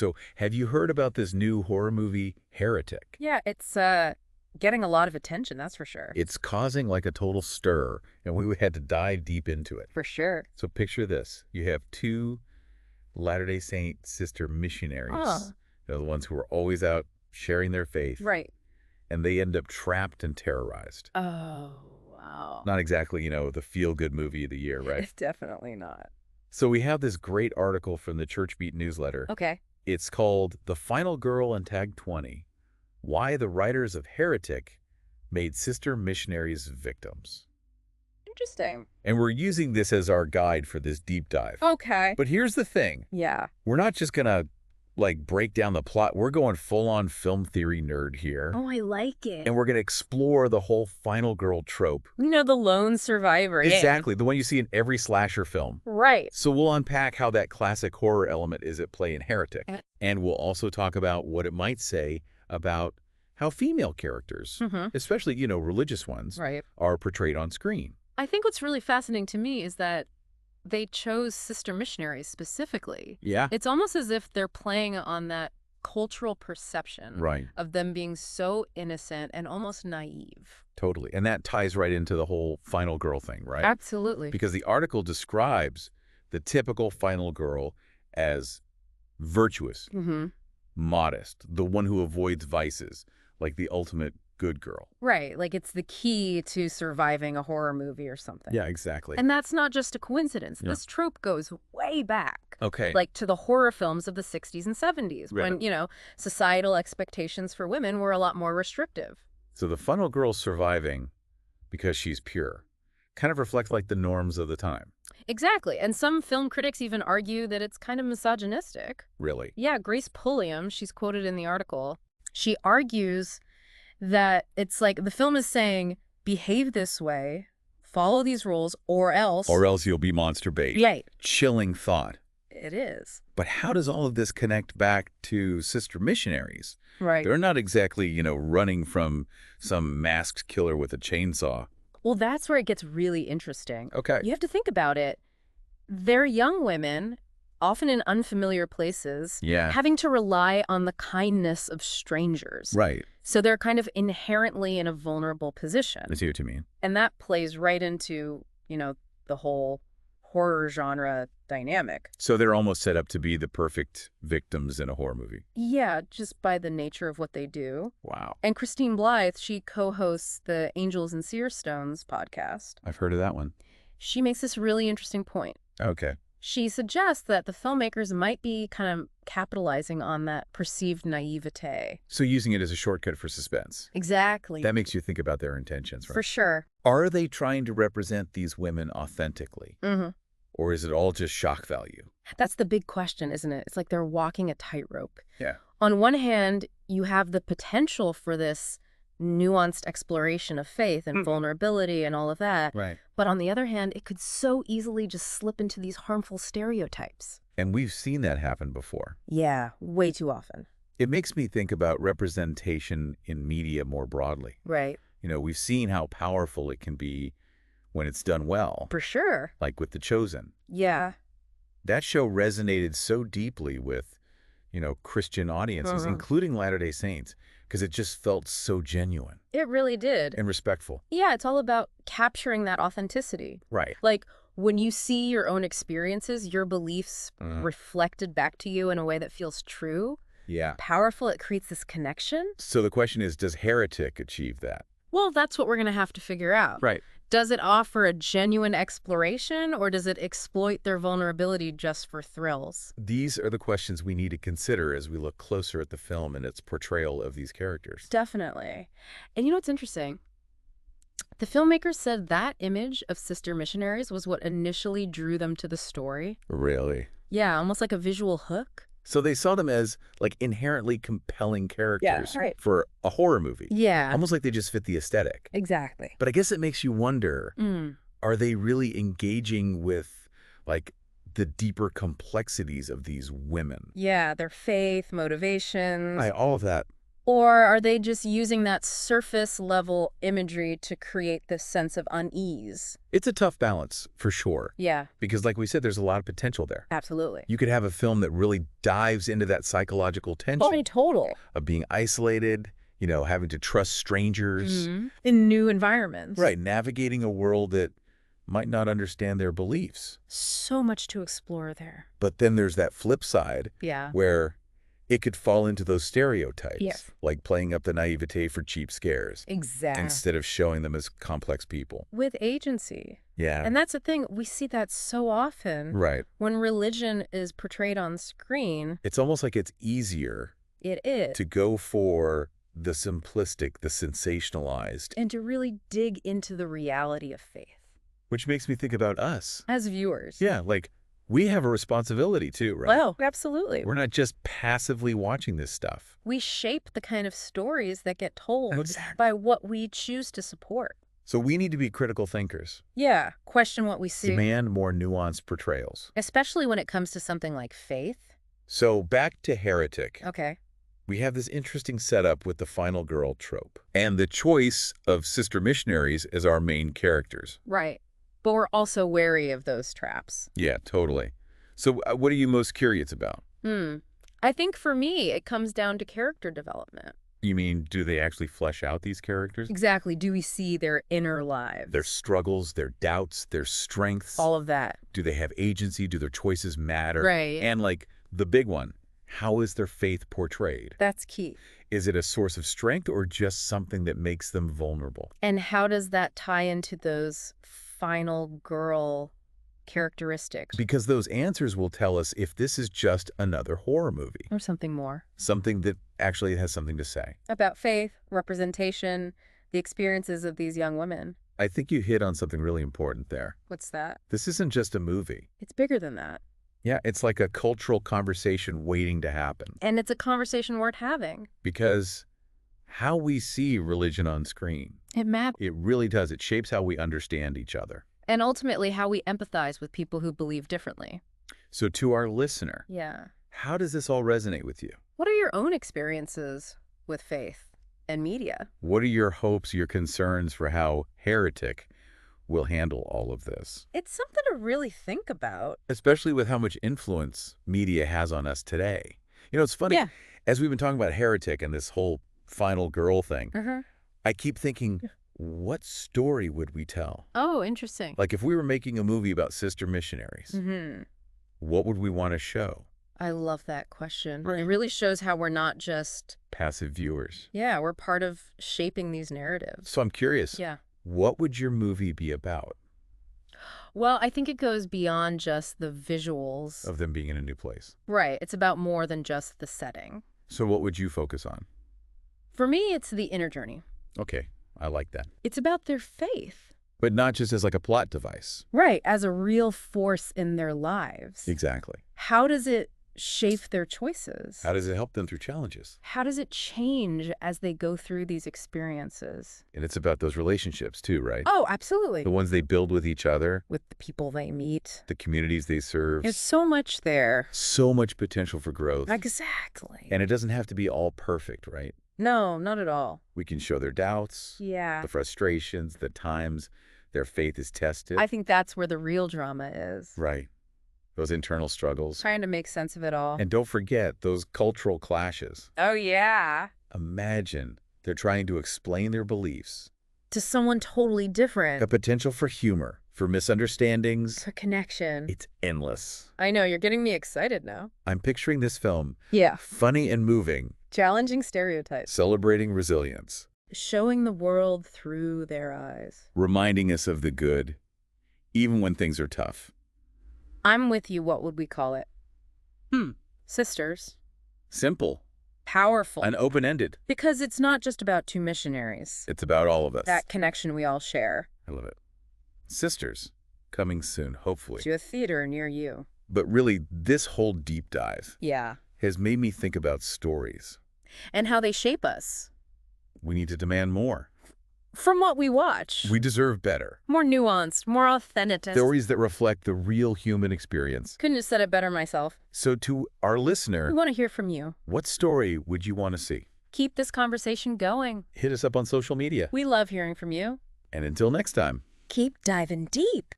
So have you heard about this new horror movie, Heretic? Yeah, it's getting a lot of attention, that's for sure. It's causing like a total stir, and we had to dive deep into it. For sure. So picture this. You have two Latter-day Saint sister Oh, missionaries. They're the ones who are always out sharing their faith, right. and they end up trapped and terrorized. Oh, wow. Not exactly, the feel-good movie of the year, right? It's definitely not. So we have this great article from the Church Beat newsletter. Okay. It's called The Final Girl in Tag 20, Why the Writers of Heretic Made Sister Missionaries Victims. Interesting. And we're using this as our guide for this deep dive. Okay. But here's the thing. Yeah. We're not just going to break down the plot. We're going full-on film theory nerd here. Oh, I like it. And we're going to explore the whole final girl trope. The lone survivor. Exactly. The one you see in every slasher film. Right. So we'll unpack how that classic horror element is at play in Heretic. And we'll also talk about what it might say about how female characters, especially, religious ones, Right. are portrayed on screen. I think what's really fascinating to me is that they chose sister missionaries specifically. Yeah. It's almost as if they're playing on that cultural perception Right. of them being so innocent and almost naive. Totally. And that ties right into the whole final girl thing, right? Absolutely. Because the article describes the typical final girl as virtuous, modest, the one who avoids vices, like the ultimate good girl. Right. Like it's the key to surviving a horror movie or something. Yeah, exactly. And that's not just a coincidence. Yeah. This trope goes way back. Okay. Like to the horror films of the 60s and 70s Right. when, societal expectations for women were a lot more restrictive. So the final girl surviving because she's pure kind of reflects like the norms of the time. Exactly. And some film critics even argue that it's kind of misogynistic. Really? Yeah, Grace Pulliam, she's quoted in the article, she argues that it's like the film is saying, behave this way, follow these rules, or else... Or else you'll be monster bait. Right. Chilling thought. It is. But how does all of this connect back to sister missionaries? Right. They're not exactly, running from some masked killer with a chainsaw. Well, that's where it gets really interesting. Okay. You have to think about it. They're young women, often in unfamiliar places, Yeah. having to rely on the kindness of strangers. Right. So they're kind of inherently in a vulnerable position. I see what you mean. And that plays right into, the whole horror genre dynamic. So they're almost set up to be the perfect victims in a horror movie. Yeah, just by the nature of what they do. Wow. And Christine Blythe, she co-hosts the Angels and Seer Stones podcast. I've heard of that one. She makes this really interesting point. Okay. She suggests that the filmmakers might be kind of capitalizing on that perceived naivete. So using it as a shortcut for suspense. Exactly. That makes you think about their intentions, right? For sure. Are they trying to represent these women authentically? Mm-hmm. Or is it all just shock value? That's the big question, isn't it? It's like they're walking a tightrope. Yeah. On one hand, you have the potential for this nuanced exploration of faith and vulnerability and all of that. Right. But on the other hand, it could so easily just slip into these harmful stereotypes. And we've seen that happen before. Yeah, way too often. It makes me think about representation in media more broadly. Right. We've seen how powerful it can be when it's done well. For sure. Like with The Chosen. Yeah. That show resonated so deeply with, Christian audiences, including Latter-day Saints, because it just felt so genuine It really did. and respectful. Yeah, it's all about capturing that authenticity. Right. Like when you see your own experiences, your beliefs reflected back to you in a way that feels true, Yeah. powerful, it creates this connection. So the question is, does Heretic achieve that? Well, that's what we're going to have to figure out. Right. Does it offer a genuine exploration, or does it exploit their vulnerability just for thrills? These are the questions we need to consider as we look closer at the film and its portrayal of these characters. Definitely. And you know what's interesting? The filmmakers said that image of sister missionaries was what initially drew them to the story. Really? Yeah, almost like a visual hook. So they saw them as inherently compelling characters right. for a horror movie. Yeah. Almost like they just fit the aesthetic. Exactly. But I guess it makes you wonder, are they really engaging with the deeper complexities of these women? Yeah, their faith, motivations. All of that. Or are they just using that surface-level imagery to create this sense of unease? It's a tough balance, for sure. Yeah, Because like we said, there's a lot of potential there. absolutely. You could have a film that really dives into that psychological tension Total. of being isolated, having to trust strangers. In new environments. Right, navigating a world that might not understand their beliefs. So much to explore there. But then there's that flip side Yeah. where it could fall into those stereotypes, Yes. like playing up the naivete for cheap scares Exactly. instead of showing them as complex people. With agency. Yeah. And that's the thing, we see that so often. Right. When religion is portrayed on screen, It's almost like it's easier it is. to go for the simplistic, the sensationalized, And to really dig into the reality of faith. which makes me think about us. As viewers. Yeah, like we have a responsibility too, right? Well, absolutely. We're not just passively watching this stuff. We shape the kind of stories that get told Exactly. by what we choose to support. So we need to be critical thinkers, Yeah, question what we see. demand more nuanced portrayals. Especially when it comes to something like faith. So back to Heretic. Okay. We have this interesting setup with the final girl trope and the choice of sister missionaries as our main characters. Right. But we're also wary of those traps. Yeah, totally. So what are you most curious about? I think for me, it comes down to character development. You mean, do they actually flesh out these characters? Exactly. Do we see their inner lives? Their struggles, their doubts, their strengths. all of that. Do they have agency? Do their choices matter? Right. And like the big one, how is their faith portrayed? That's key. Is it a source of strength or just something that makes them vulnerable? And how does that tie into those final girl characteristics? Because those answers will tell us if this is just another horror movie. Or something more. Something that actually has something to say. About faith, representation, the experiences of these young women. I think you hit on something really important there. What's that? This isn't just a movie. It's bigger than that. Yeah, it's like a cultural conversation waiting to happen. And it's a conversation worth having. Because how we see religion on screen, It matters. it really does. It shapes how we understand each other. And ultimately how we empathize with people who believe differently. So to our listener, Yeah. how does this all resonate with you? What are your own experiences with faith and media? What are your hopes, your concerns for how Heretic will handle all of this? It's something to really think about. Especially with how much influence media has on us today. It's funny. Yeah. As we've been talking about Heretic and this whole final girl thing, I keep thinking, what story would we tell? Oh, interesting. Like if we were making a movie about sister missionaries, what would we want to show? I love that question. Right. It really shows how we're not just, Passive viewers. we're part of shaping these narratives. So I'm curious, Yeah. what would your movie be about Well, I think it goes beyond just the visuals. of them being in a new place? Right. It's about more than just the setting. So what would you focus on? For me, it's the inner journey. Okay, I like that. It's about their faith. But not just as like a plot device. Right. As a real force in their lives. Exactly. How does it shape their choices? How does it help them through challenges? How does it change as they go through these experiences? And it's about those relationships too, right? Oh, absolutely. The ones they build with each other, With the people they meet. the communities they serve. There's so much there. So much potential for growth. Exactly. And it doesn't have to be all perfect, right? No, not at all. We can show their doubts, Yeah. the frustrations, the times their faith is tested. I think that's where the real drama is. Right. Those internal struggles. Trying to make sense of it all. And don't forget those cultural clashes. Oh, yeah. Imagine they're trying to explain their beliefs. To someone totally different. A potential for humor, for misunderstandings. For connection. It's endless. I know, you're getting me excited now. I'm picturing this film Yeah. funny and moving, Challenging stereotypes. celebrating resilience, Showing the world through their eyes. reminding us of the good, even when things are tough. I'm with you. What would we call it? Sisters. Simple Powerful. and open-ended. Because it's not just about two missionaries. It's about all of us. That connection we all share. I love it. Sisters, coming soon, hopefully. To a theater near you. But really, this whole deep dive Yeah. has made me think about stories. And how they shape us. We need to demand more. From what we watch. We deserve better. More nuanced, more authentic. Stories that reflect the real human experience. Couldn't have said it better myself. So to our We listener, want to hear from you. what story would you want to see? Keep this conversation going. Hit us up on social media. We love hearing from you. And until next time. Keep diving deep.